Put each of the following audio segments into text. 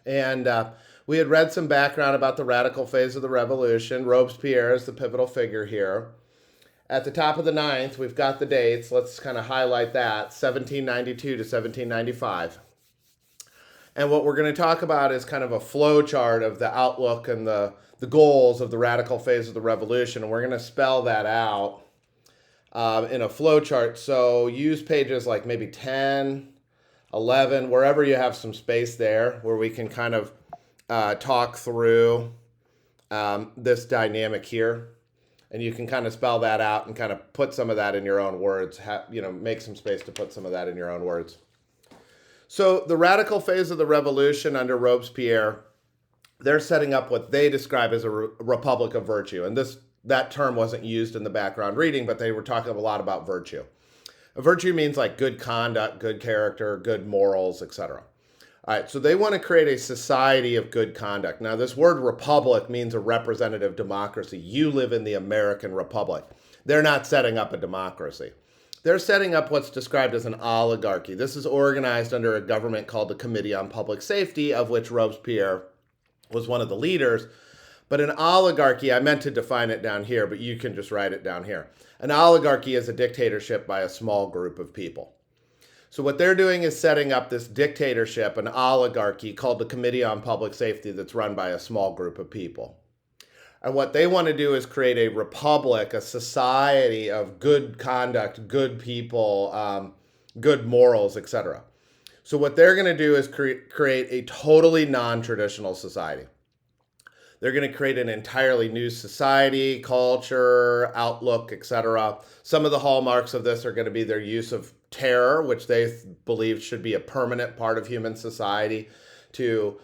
And we had read some background about the radical phase of the revolution. Robespierre is the pivotal figure here. At the top of the ninth, we've got the dates. Let's kind of highlight that 1792 to 1795. And what we're going to talk about is kind of a flow chart of the outlook and the goals of the radical phase of the revolution. And we're going to spell that out in a flow chart. So use pages like maybe 10, 11, wherever you have some space there where we can kind of talk through this dynamic here. And you can kind of spell that out and kind of put some of that in your own words, make some space to put some of that in your own words. So the radical phase of the revolution under Robespierre, they're setting up what they describe as a republic of virtue. And that term wasn't used in the background reading, but they were talking a lot about virtue. A virtue means like good conduct, good character, good morals, etc. All right, so they want to create a society of good conduct. Now, this word republic means a representative democracy. You live in the American Republic. They're not setting up a democracy. They're setting up what's described as an oligarchy. This is organized under a government called the Committee on Public Safety, of which Robespierre was one of the leaders. But an oligarchy, I meant to define it down here, but you can just write it down here. An oligarchy is a dictatorship by a small group of people. So what they're doing is setting up this dictatorship, an oligarchy called the Committee on Public Safety that's run by a small group of people. And what they want to do is create a republic, a society of good conduct, good people, good morals, etc. So what they're going to do is create a totally non-traditional society. They're going to create an entirely new society, culture, outlook, etc. Some of the hallmarks of this are going to be their use of terror, which they believe should be a permanent part of human society, to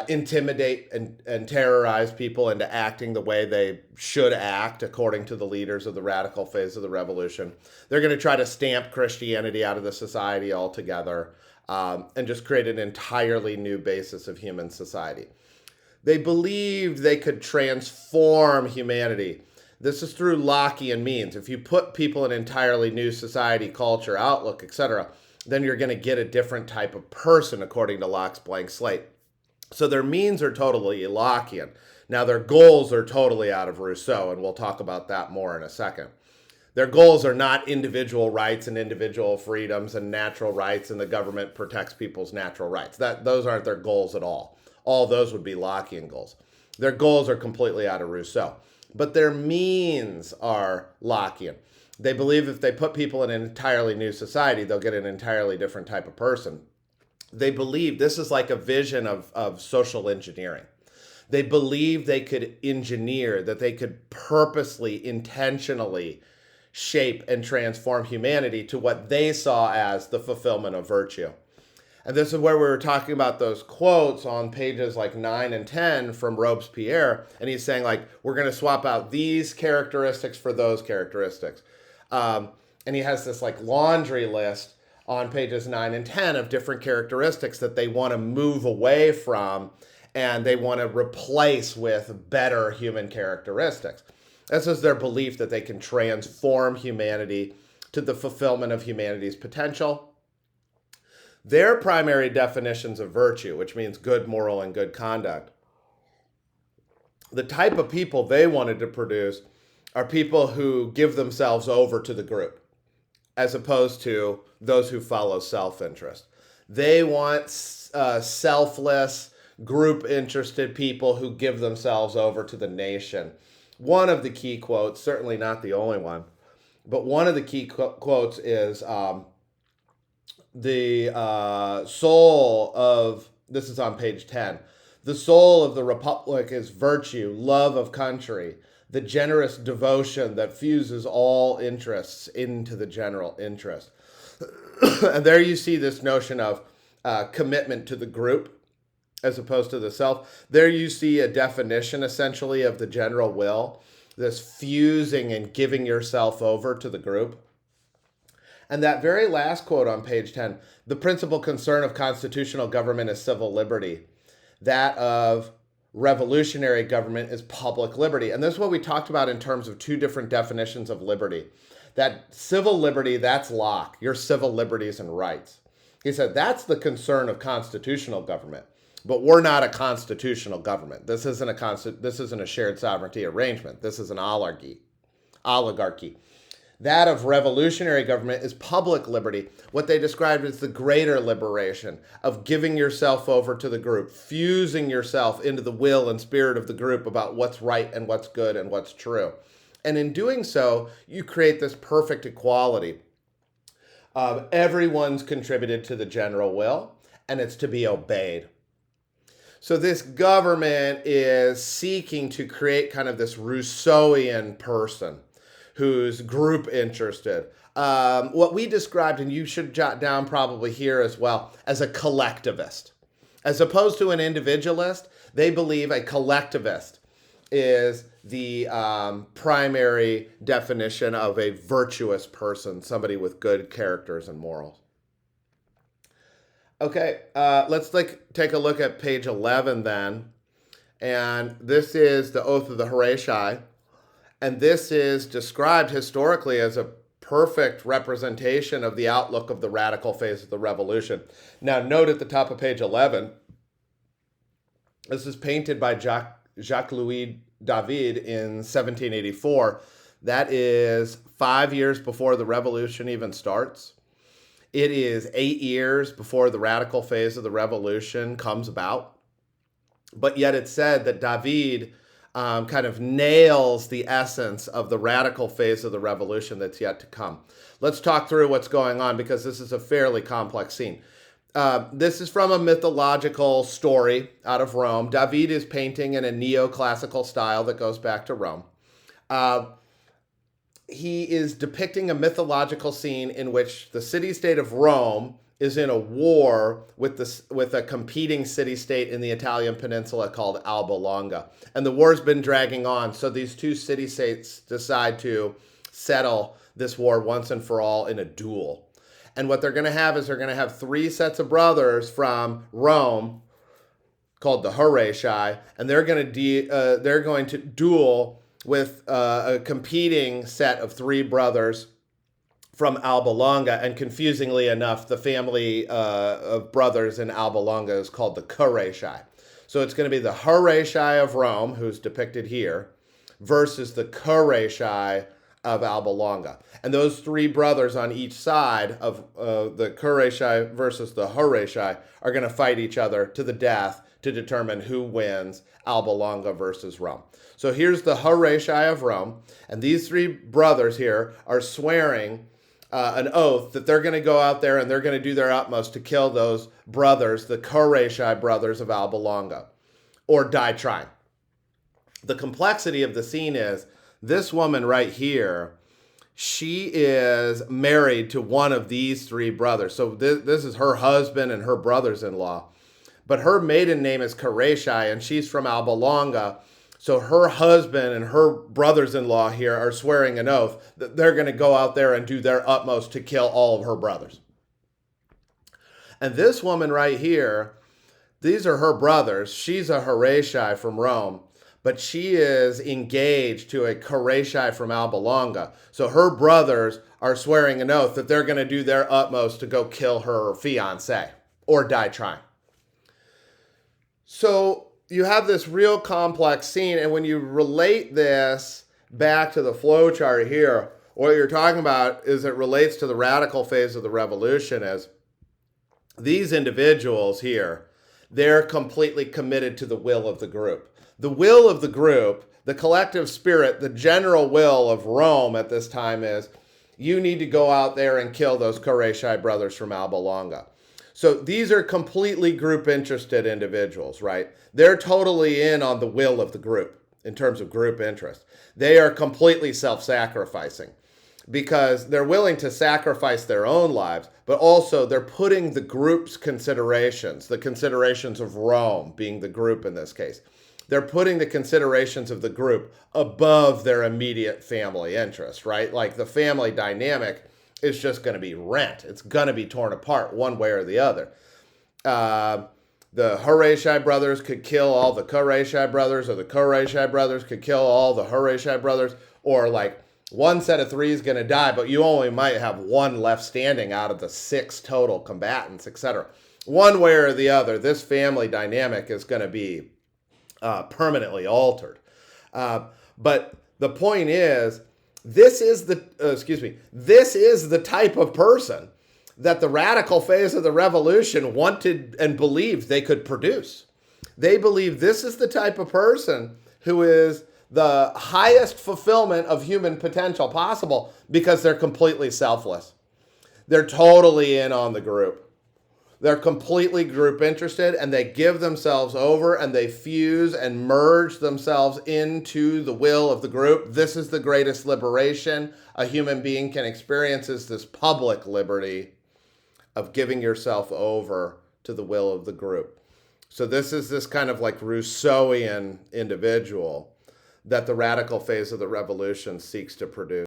intimidate and terrorize people into acting the way they should act according to the leaders of the radical phase of the revolution. They're going to try to stamp Christianity out of the society altogether and just create an entirely new basis of human society. They believed they could transform humanity. This is through Lockean means. If you put people in an entirely new society, culture, outlook, etc., then you're going to get a different type of person according to Locke's blank slate. So their means are totally Lockean. Now their goals are totally out of Rousseau, and we'll talk about that more in a second. Their goals are not individual rights and individual freedoms and natural rights, and the government protects people's natural rights. Those aren't their goals at all. All those would be Lockean goals. Their goals are completely out of Rousseau. But their means are Lockean. They believe if they put people in an entirely new society, they'll get an entirely different type of person. They believe this is like a vision of social engineering. They believe they could engineer, that they could purposely, intentionally shape and transform humanity to what they saw as the fulfillment of virtue. And this is where we were talking about those quotes on pages like 9 and 10 from Robespierre. And he's saying, like, we're going to swap out these characteristics for those characteristics. And he has this like laundry list on pages 9 and 10 of different characteristics that they want to move away from and they want to replace with better human characteristics. This is their belief that they can transform humanity to the fulfillment of humanity's potential. Their primary definitions of virtue, which means good moral and good conduct, the type of people they wanted to produce are people who give themselves over to the group, as opposed to those who follow self-interest. They want selfless, group-interested people who give themselves over to the nation. One of the key quotes, certainly not the only one, but one of the key quotes is the soul of, this is on page 10, the soul of the republic is virtue, love of country, the generous devotion that fuses all interests into the general interest. And there you see this notion of commitment to the group as opposed to the self. There you see a definition essentially of the general will, this fusing and giving yourself over to the group. And that very last quote on page 10, the principal concern of constitutional government is civil liberty. That of revolutionary government is public liberty. And this is what we talked about in terms of two different definitions of liberty. That civil liberty, that's Locke, your civil liberties and rights. He said that's the concern of constitutional government. But we're not a constitutional government. This isn't a shared sovereignty arrangement. This is an oligarchy. That of revolutionary government is public liberty, what they described as the greater liberation of giving yourself over to the group, fusing yourself into the will and spirit of the group about what's right and what's good and what's true. And in doing so, you create this perfect equality. Everyone's contributed to the general will, and it's to be obeyed. So this government is seeking to create kind of this Rousseauian person who's group interested. What we described, and you should jot down probably here as well, as a collectivist. As opposed to an individualist, they believe a collectivist is the primary definition of a virtuous person, somebody with good characters and morals. Okay, let's take a look at page 11 then. And this is the Oath of the Horatii. And this is described historically as a perfect representation of the outlook of the radical phase of the revolution. Now, note at the top of page 11, this is painted by Jacques-Louis David in 1784. That is 5 years before the revolution even starts. It is 8 years before the radical phase of the revolution comes about. But yet it's said that David kind of nails the essence of the radical phase of the revolution that's yet to come. Let's talk through what's going on because this is a fairly complex scene. This is from a mythological story out of Rome. David is painting in a neoclassical style that goes back to Rome. He is depicting a mythological scene in which the city-state of Rome is in a war with a competing city-state in the Italian peninsula called Alba Longa. And the war's been dragging on, so these two city-states decide to settle this war once and for all in a duel. And what they're going to have is they're going to have 3 sets of brothers from Rome called the Horatii, and they're going to duel with a competing set of 3 brothers from Alba Longa, and confusingly enough, the family of brothers in Alba Longa is called the Horatii. So it's going to be the Horatii of Rome, who's depicted here, versus the Horatii of Alba Longa. And those 3 brothers on each side of the Horatii versus the Horatii are going to fight each other to the death to determine who wins Alba Longa versus Rome. So here's the Horatii of Rome, and these 3 brothers here are swearing an oath that they're going to go out there and they're going to do their utmost to kill those brothers, the Horatii brothers of Alba Longa, or die trying. The complexity of the scene is this woman right here, she is married to one of these 3 brothers. So this is her husband and her brothers-in-law. But her maiden name is Horatii, and she's from Alba Longa. So her husband and her brothers-in-law here are swearing an oath that they're going to go out there and do their utmost to kill all of her brothers. And this woman right here, these are her brothers. She's a Horatii from Rome, but she is engaged to a Horatii from Alba Longa. So her brothers are swearing an oath that they're going to do their utmost to go kill her fiancé or die trying. So you have this real complex scene, and when you relate this back to the flow chart here, what you're talking about is it relates to the radical phase of the revolution as these individuals here, they're completely committed to the will of the group. The will of the group, the collective spirit, the general will of Rome at this time is you need to go out there and kill those Horatii brothers from Alba Longa. So these are completely group interested individuals, right? They're totally in on the will of the group in terms of group interest. They are completely self-sacrificing because they're willing to sacrifice their own lives, but also they're putting the group's considerations, the considerations of Rome being the group in this case, they're putting the considerations of the group above their immediate family interest, right? Like the family dynamic is just going to be rent. It's going to be torn apart one way or the other. The Horatii brothers could kill all the Horatii brothers, or the Horatii brothers could kill all the Horatii brothers, or like one set of 3 is going to die, but you only might have 1 left standing out of the 6 total combatants, etc. one way or the other, this family dynamic is going to be permanently altered. But the point is, this is the type of person that the radical phase of the revolution wanted and believed they could produce. They believe this is the type of person who is the highest fulfillment of human potential possible because they're completely selfless. They're totally in on the group. They're completely group interested, and they give themselves over and they fuse and merge themselves into the will of the group. This is the greatest liberation a human being can experience, is this public liberty of giving yourself over to the will of the group. So this is this kind of like Rousseauian individual that the radical phase of the revolution seeks to produce.